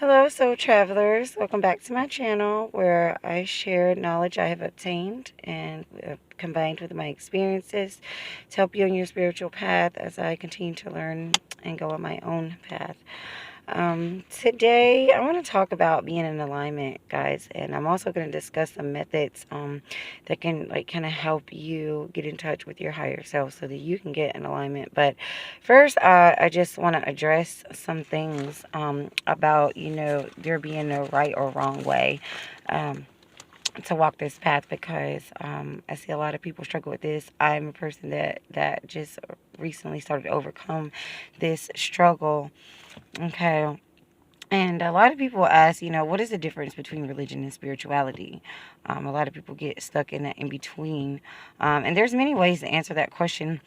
Hello, soul travelers. Welcome back to my channel where I share knowledge I have obtained and combined with my experiences to help you on your spiritual path as I continue to learn and go on my own path. Today, I want to talk about being in alignment, guys, and I'm also going to discuss some methods that can like kind of help you get in touch with your higher self so that you can get in alignment. But first, I just want to address some things about there being no right or wrong way. Um, to walk this path because I see a lot of people struggle with this. I'm a person that just recently started to overcome this struggle. Okay. And a lot of people ask, what is the difference between religion and spirituality? A lot of people get stuck in that in between. And there's many ways to answer that question.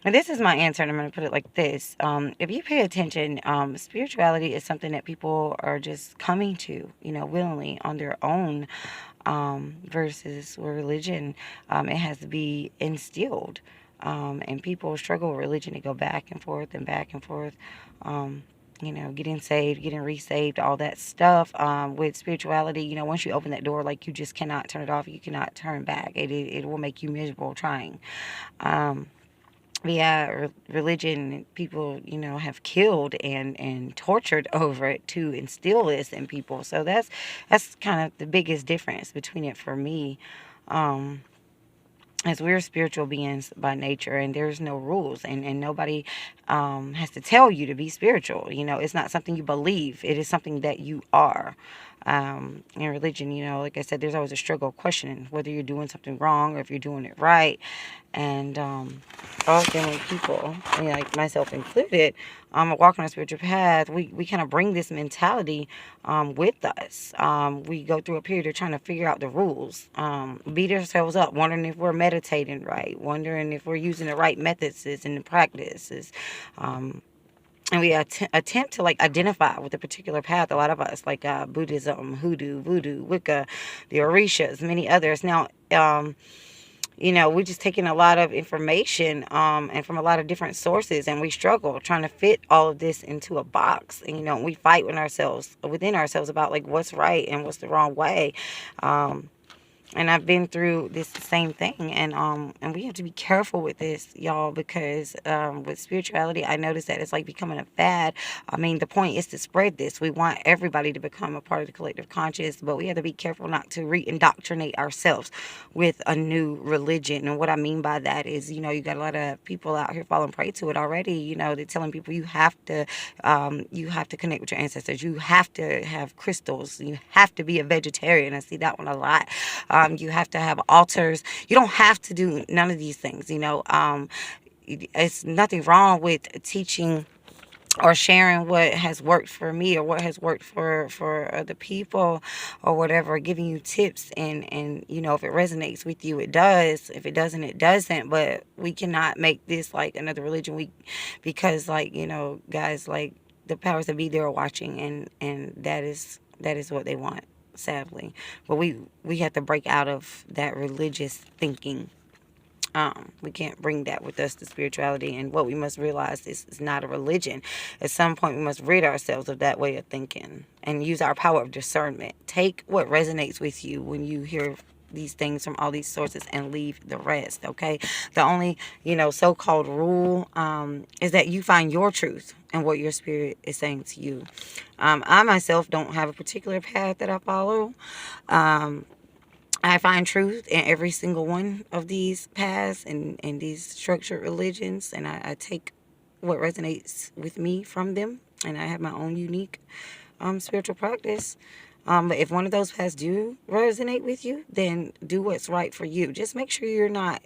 And this is my answer, and I'm going to put it like this. If you pay attention, spirituality is something that people are just coming to, willingly on their own, versus where religion, it has to be instilled. And people struggle with religion to go back and forth and back and forth. Getting saved, getting resaved, all that stuff. With spirituality, once you open that door, like you just cannot turn it off. You cannot turn back. It will make you miserable trying. Um, yeah, religion, people, have killed and tortured over it to instill this in people. So that's kind of the biggest difference between it for me. Um, as we're spiritual beings by nature, and there's no rules, and nobody has to tell you to be spiritual. It's not something you believe, it is something that you are. In religion, like I said, there's always a struggle of questioning whether you're doing something wrong or if you're doing it right. And often when people, like myself included, walk on a spiritual path, we kind of bring this mentality with us. We go through a period of trying to figure out the rules, beat ourselves up, wondering if we're meditating right, wondering if we're using the right methods and the practices. And we attempt to like identify with a particular path. A lot of us, like Buddhism, Hoodoo, Voodoo, Wicca, the Orishas, many others. Now, we're just taking a lot of information and from a lot of different sources, and we struggle trying to fit all of this into a box. And we fight within ourselves about like what's right and what's the wrong way. And I've been through this same thing, and we have to be careful with this, y'all, because with spirituality, I noticed that it's like becoming a fad. I mean, the point is to spread this. We want everybody to become a part of the collective conscious, but we have to be careful not to re-indoctrinate ourselves with a new religion. And what I mean by that is, you got a lot of people out here falling prey to it already. They're telling people you have to connect with your ancestors. You have to have crystals. You have to be a vegetarian. I see that one a lot. You have to have altars. You don't have to do none of these things. It's nothing wrong with teaching or sharing what has worked for me or what has worked for other people or whatever, giving you tips, and if it resonates with you, it does. If it doesn't, it doesn't. But we cannot make this like another religion, because like, guys, like the powers that be, they're watching, and that is what they want, sadly. But we have to break out of that religious thinking. We can't bring that with us to spirituality. And what we must realize is not a religion. At some point, we must rid ourselves of that way of thinking and use our power of discernment. Take what resonates with you when you hear these things from all these sources and leave the rest. Okay. The only, so-called rule is that you find your truth and what your spirit is saying to you. I myself don't have a particular path that I follow. I find truth in every single one of these paths and these structured religions, and I take what resonates with me from them, and I have my own unique spiritual practice. But if one of those paths do resonate with you, then do what's right for you. Just make sure you're not,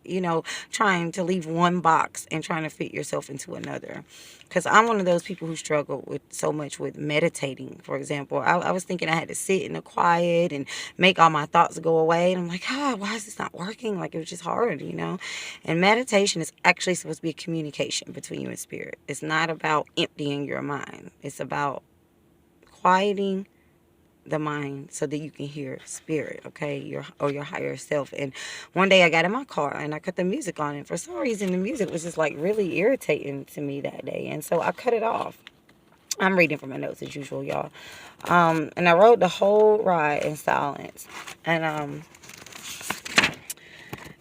trying to leave one box and trying to fit yourself into another. Because I'm one of those people who struggle with so much with meditating, for example. I was thinking I had to sit in the quiet and make all my thoughts go away. And I'm like, why is this not working? Like, it was just hard. And meditation is actually supposed to be a communication between you and spirit. It's not about emptying your mind. It's about quieting the mind so that you can hear spirit, okay, your higher self. And one day I got in my car and I cut the music on, and for some reason the music was just like really irritating to me that day, and so I cut it off. I'm reading from my notes as usual, y'all. And I rode the whole ride in silence. And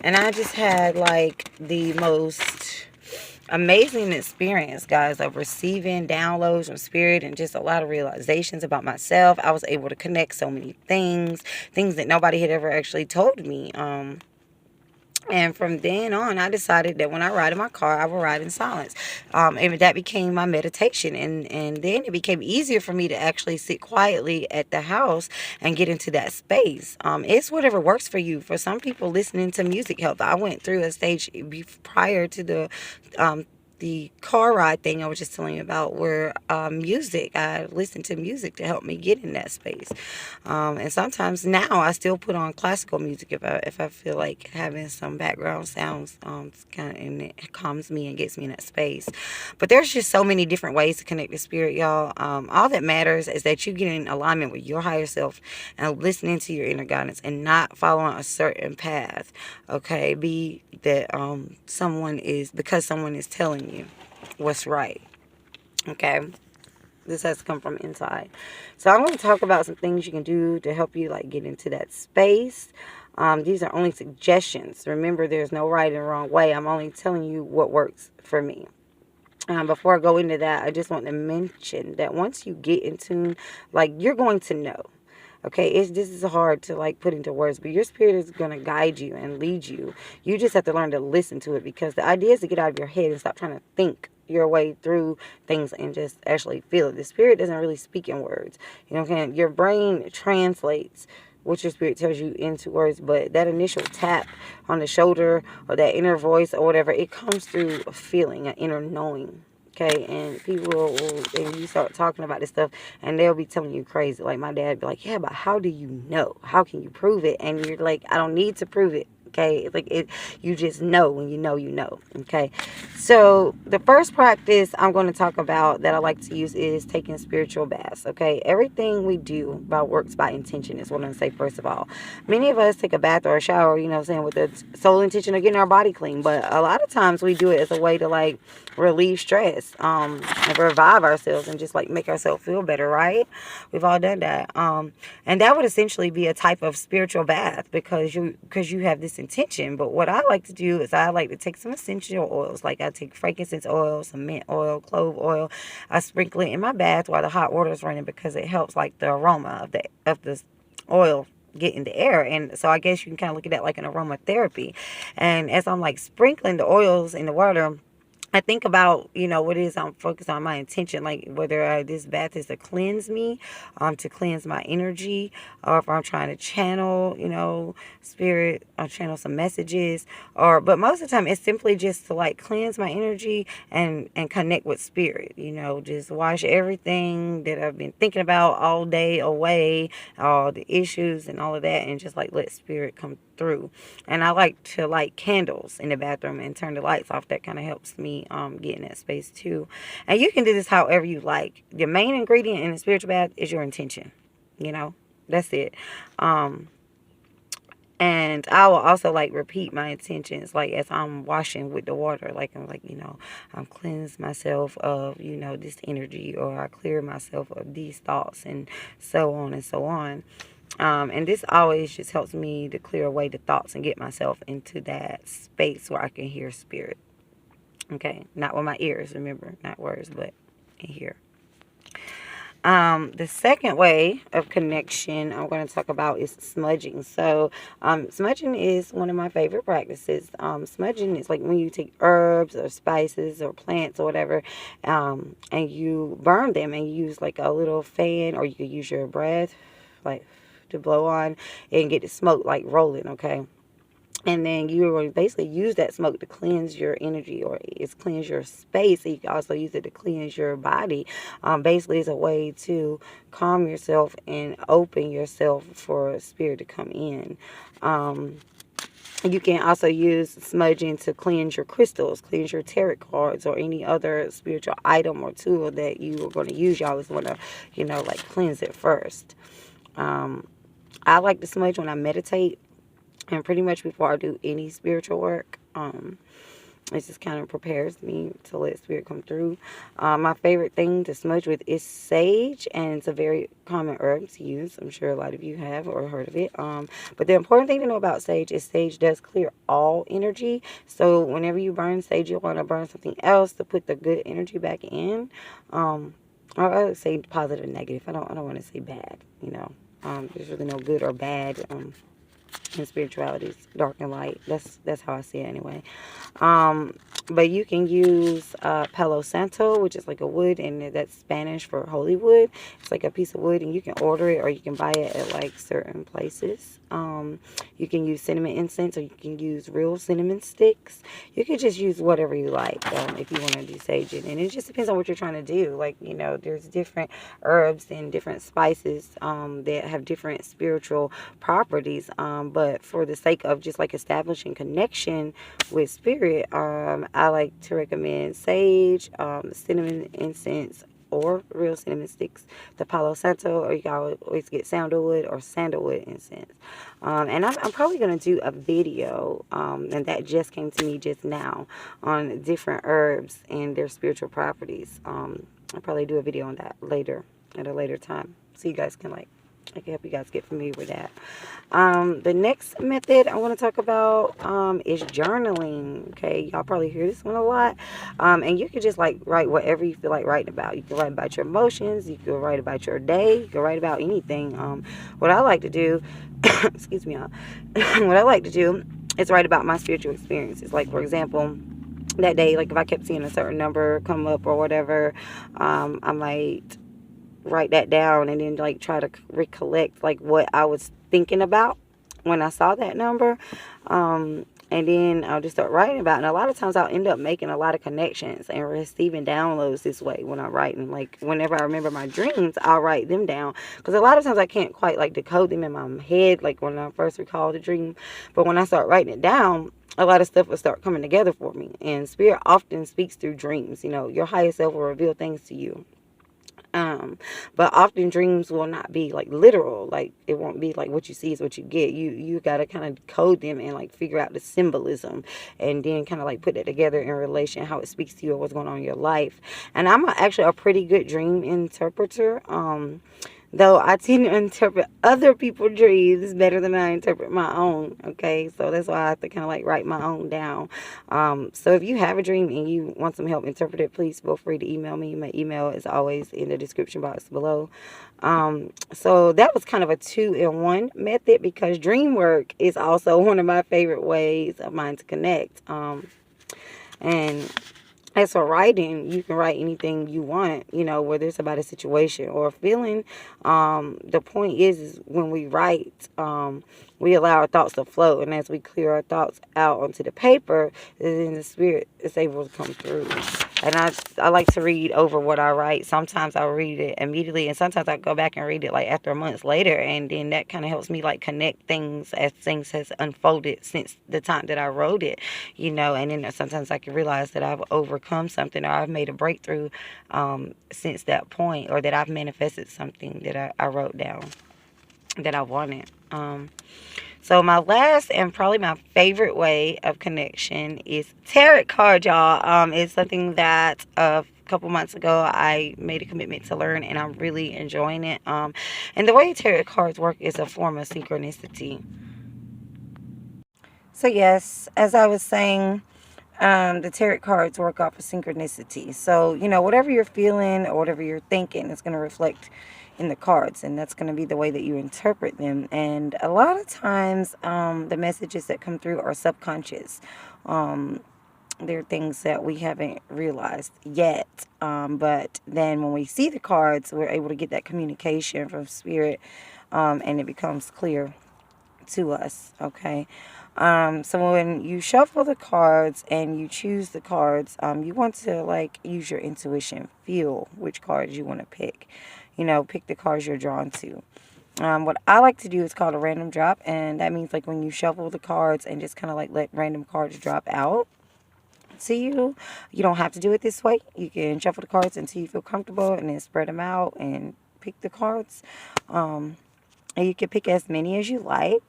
I just had like the most amazing experience, guys, of receiving downloads from spirit and just a lot of realizations about myself. I was able to connect so many things that nobody had ever actually told me. And from then on, I decided that when I ride in my car, I will ride in silence. And that became my meditation. And then it became easier for me to actually sit quietly at the house and get into that space. It's whatever works for you. For some people, listening to music helped. I went through a stage prior to the car ride thing I was just telling you about, where I listen to music to help me get in that space. And sometimes now I still put on classical music if I feel like having some background sounds, and it calms me and gets me in that space. But there's just so many different ways to connect with spirit, y'all. All that matters is that you get in alignment with your higher self and listening to your inner guidance and not following a certain path. Okay, be that because someone is telling you what's right. Okay, this has to come from inside. So I'm going to talk about some things you can do to help you like get into that space. These are only suggestions. Remember, there's no right and wrong way. I'm only telling you what works for me. Before I go into that, I just want to mention that once you get in tune, like, you're going to know. Okay, this is hard to like put into words, but your spirit is going to guide you and lead you. You just have to learn to listen to it, because the idea is to get out of your head and stop trying to think your way through things and just actually feel it. The spirit doesn't really speak in words. You know what I'm saying? Your brain translates what your spirit tells you into words, but that initial tap on the shoulder or that inner voice or whatever, it comes through a feeling, an inner knowing. Okay, and and you start talking about this stuff, and they'll be telling you crazy. Like my dad be like, yeah, but how do you know? How can you prove it? And you're like, I don't need to prove it. Okay, it's like you just know when you know, you know. Okay, so the first practice I'm going to talk about that I like to use is taking spiritual baths. Okay, everything we do works by intention is what I'm going to say first of all. Many of us take a bath or a shower, you know what I'm saying, with the sole intention of getting our body clean, but a lot of times we do it as a way to like relieve stress, and revive ourselves and just like make ourselves feel better, right? We've all done that. And that would essentially be a type of spiritual bath because you have this intention. But what I like to do is I like to take some essential oils. Like I take frankincense oil, some mint oil, clove oil. I sprinkle it in my bath while the hot water is running because it helps like the aroma of the oil get in the air. And so I guess you can kind of look at that like an aromatherapy. And as I'm like sprinkling the oils in the water, I think about, what it is I'm focused on, my intention, like whether this bath is to cleanse me, to cleanse my energy, or if I'm trying to channel, spirit, or channel some messages, but most of the time it's simply just to like cleanse my energy and connect with spirit, just wash everything that I've been thinking about all day away, all the issues and all of that, and just like let spirit come through. And I like to light candles in the bathroom and turn the lights off. That kind of helps me get in that space too. And you can do this however you like. The main ingredient in the spiritual bath is your intention. That's it. And I will also like repeat my intentions, like as I'm washing with the water, like I'm like, I'm cleanse myself of, this energy, or I clear myself of these thoughts, and so on and so on. And this always just helps me to clear away the thoughts and get myself into that space where I can hear spirit. Okay, not with my ears, remember, not words, but in here. The second way of connection I'm going to talk about is smudging. So, smudging is one of my favorite practices. Smudging is like when you take herbs or spices or plants or whatever, and you burn them and you use like a little fan, or you could use your breath, like to blow on and get the smoke like rolling, okay? And then you're going to basically use that smoke to cleanse your energy, or it's cleanse your space. So you can also use it to cleanse your body. Basically, it's a way to calm yourself and open yourself for spirit to come in. You can also use smudging to cleanse your crystals, cleanse your tarot cards, or any other spiritual item or tool that you are going to use. You always want to, like cleanse it first. I like to smudge when I meditate, and pretty much before I do any spiritual work. It just kind of prepares me to let spirit come through. My favorite thing to smudge with is sage, and it's a very common herb to use. I'm sure a lot of you have or heard of it. But the important thing to know about sage is sage does clear all energy. So whenever you burn sage, you want to burn something else to put the good energy back in. Or I would say positive and negative. I don't want to say bad. There's really no good or bad. In spirituality, dark and light. That's how I see it anyway. Um, but you can use Palo Santo, which is like a wood, and that's Spanish for holy wood. It's like a piece of wood, and you can order it or you can buy it at like certain places. You can use cinnamon incense, or you can use real cinnamon sticks. You can just use whatever you like if you want to do sage it, and it just depends on what you're trying to do. Like, there's different herbs and different spices that have different spiritual properties. But for the sake of just like establishing connection with spirit, I like to recommend sage, cinnamon incense, or real cinnamon sticks, the Palo Santo, or you can always get sandalwood or sandalwood incense. And I'm probably going to do a video, and that just came to me just now, on different herbs and their spiritual properties. I'll probably do a video on that later, at a later time, so you guys can I can help you guys get familiar with that. The next method I want to talk about is journaling. Okay, y'all probably hear this one a lot. And you can just write whatever you feel like writing about. You can write about your emotions. You can write about your day. You can write about anything. What I like to do, excuse me, y'all. What I like to do is write about my spiritual experiences. Like, for example, that day, like if I kept seeing a certain number come up or whatever, I might write that down and then try to recollect what I was thinking about when I saw that number. And then I'll just start writing about it. And a lot of times I'll end up making a lot of connections and receiving downloads this way when I'm writing. Like, whenever I remember my dreams, I'll write them down. Because a lot of times I can't quite decode them in my head, like when I first recall the dream. But when I start writing it down, a lot of stuff will start coming together for me. And spirit often speaks through dreams. Your higher self will reveal things to you. But often dreams will not be literal. It won't be what you see is what you get. You got to kind of code them and figure out the symbolism, and then kind of put it together in relation how it speaks to you or what's going on in your life. And I'm actually a pretty good dream interpreter. Though I tend to interpret other people's dreams better than I interpret my own, okay? So that's why I have to kind of write my own down. So if you have a dream and you want some help interpret it, please feel free to email me. My email is always in the description box below. So that was kind of a 2-in-1 method, because dream work is also one of my favorite ways of mine to connect. And as for writing, you can write anything you want, whether it's about a situation or a feeling. The point is when we write, we allow our thoughts to flow. And as we clear our thoughts out onto the paper, then the spirit is able to come through. And I like to read over what I write. Sometimes I'll read it immediately, and sometimes I go back and read it after months later, and then that kind of helps me connect things as things has unfolded since the time that I wrote it, and then sometimes I can realize that I've overcome something, or I've made a breakthrough since that point, or that I've manifested something that I wrote down that I wanted. So my last and probably my favorite way of connection is tarot card, y'all. It's something that a couple months ago I made a commitment to learn, and I'm really enjoying it. And the way tarot cards work is a form of synchronicity. So yes, as I was saying, the tarot cards work off of synchronicity. So, whatever you're feeling or whatever you're thinking is going to reflect in the cards, and that's going to be the way that you interpret them. And a lot of times the messages that come through are subconscious. They're things that we haven't realized yet, but then when we see the cards, we're able to get that communication from spirit, and it becomes clear to us. Okay. So when you shuffle the cards and you choose the cards, you want to use your intuition, feel which cards you want to pick. Pick the cards you're drawn to. What I like to do is called a random drop, and that means when you shuffle the cards and just kind of let random cards drop out to you. You don't have to do it this way. You can shuffle the cards until you feel comfortable, and then spread them out and pick the cards. And you can pick as many as you like.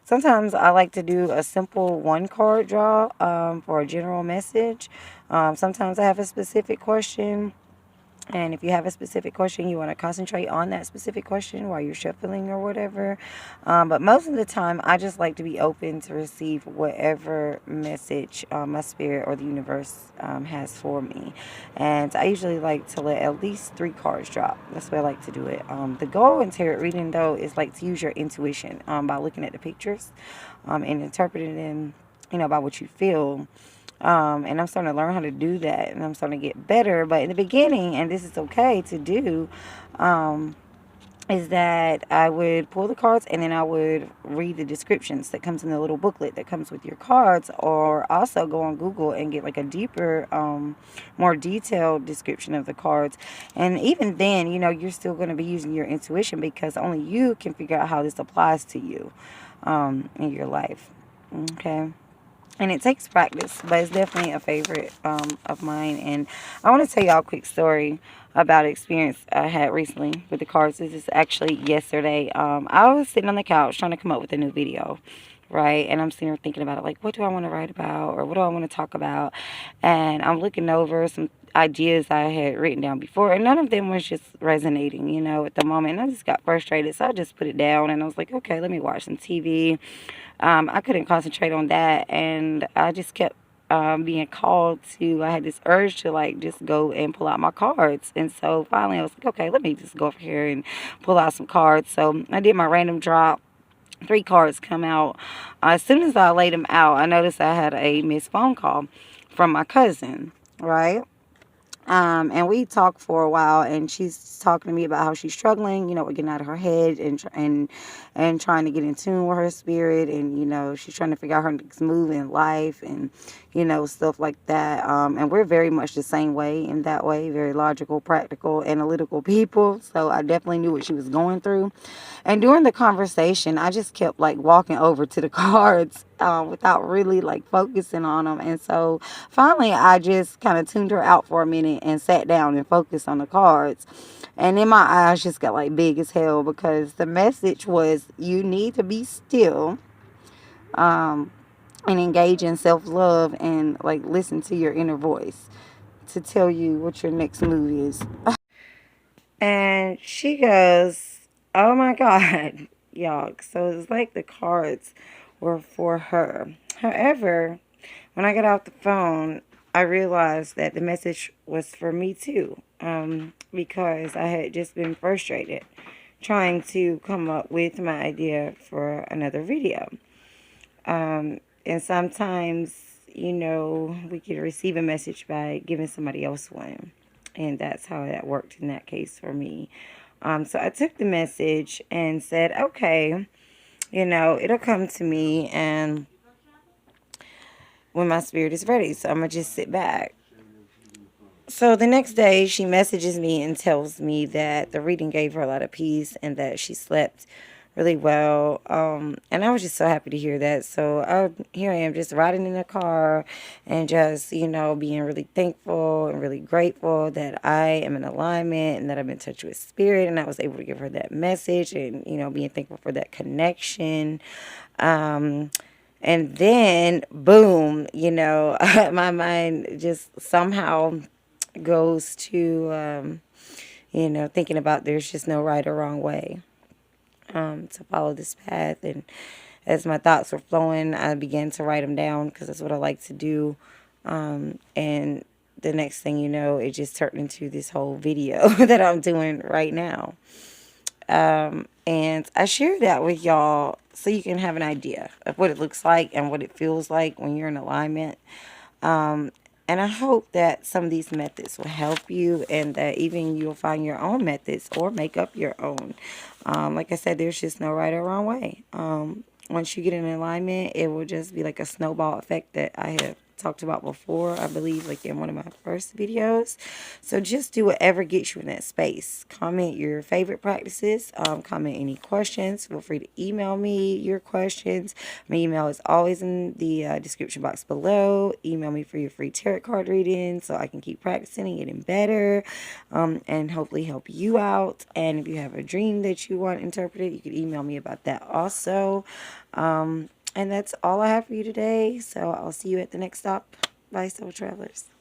sometimes I like to do a simple one card draw for a general message. Sometimes I have a specific question. And if you have a specific question, you want to concentrate on that specific question while you're shuffling or whatever. But most of the time, I just like to be open to receive whatever message my spirit or the universe has for me. And I usually like to let at least 3 cards drop. That's the way I like to do it. The goal in tarot reading, though, is like to use your intuition by looking at the pictures and interpreting them, by what you feel. And I'm starting to learn how to do that, and I'm starting to get better. But in the beginning, and this is okay to do, is that I would pull the cards and then I would read the descriptions that comes in the little booklet that comes with your cards, or also go on Google and get like a deeper, more detailed description of the cards. And even then, you're still going to be using your intuition, because only you can figure out how this applies to you in your life. Okay. And it takes practice, but it's definitely a favorite of mine. And I want to tell y'all a quick story about an experience I had recently with the cards. This is actually yesterday. I was sitting on the couch trying to come up with a new video, right? And I'm sitting here thinking about it, like, what do I want to write about, or what do I want to talk about? And I'm looking over some ideas I had written down before, and none of them was just resonating, at the moment. And I just got frustrated, so I just put it down, and I was like, okay, let me watch some TV. I couldn't concentrate on that, and I just kept being called to, I had this urge to like just go and pull out my cards. And so finally I was like, okay, let me just go over here and pull out some cards. So I did my random drop. 3 cards come out. As soon as I laid them out, I noticed I had a missed phone call from my cousin, right? And we talked for a while, and she's talking to me about how she's struggling, with getting out of her head, and trying to get in tune with her spirit, and she's trying to figure out her next move in life, and stuff like that. And we're very much the same way in that way, very logical, practical, analytical people. So I definitely knew what she was going through. And during the conversation, I just kept like walking over to the cards without really like focusing on them. And so finally, I just kind of tuned her out for a minute and sat down and focused on the cards. And then my eyes just got like big as hell, because the message was, you need to be still and engage in self-love, and like listen to your inner voice to tell you what your next move is. And she goes, oh my God, y'all. So it's like the cards were for her. However, when I got off the phone, I realized that the message was for me too, because I had just been frustrated trying to come up with my idea for another video. And sometimes, we can receive a message by giving somebody else one. And that's how that worked in that case for me. So I took the message and said, okay, it'll come to me, and when my spirit is ready. So I'm going to just sit back. So the next day, she messages me and tells me that the reading gave her a lot of peace, and that she slept really well. And I was just so happy to hear that. So here I am, just riding in the car, and just, being really thankful and really grateful that I am in alignment, and that I'm in touch with spirit, and I was able to give her that message, and, being thankful for that connection. And then, boom, my mind just somehow goes to, thinking about there's just no right or wrong way to follow this path. And as my thoughts were flowing, I began to write them down, because that's what I like to do. And the next thing you know, it just turned into this whole video that I'm doing right now. And I share that with y'all so you can have an idea of what it looks like and what it feels like when you're in alignment. And I hope that some of these methods will help you, and that even you'll find your own methods or make up your own. Like I said, there's just no right or wrong way. Once you get in alignment, it will just be like a snowball effect that I have talked about before, I believe, like in one of my first videos. So just do whatever gets you in that space. Comment your favorite practices. Comment any questions. Feel free to email me your questions. My email is always in the description box below. Email me for your free tarot card reading so I can keep practicing and getting better, and hopefully help you out. And if you have a dream that you want interpreted, you can email me about that also. And that's all I have for you today. So I'll see you at the next stop. Bye, Soul Travelers.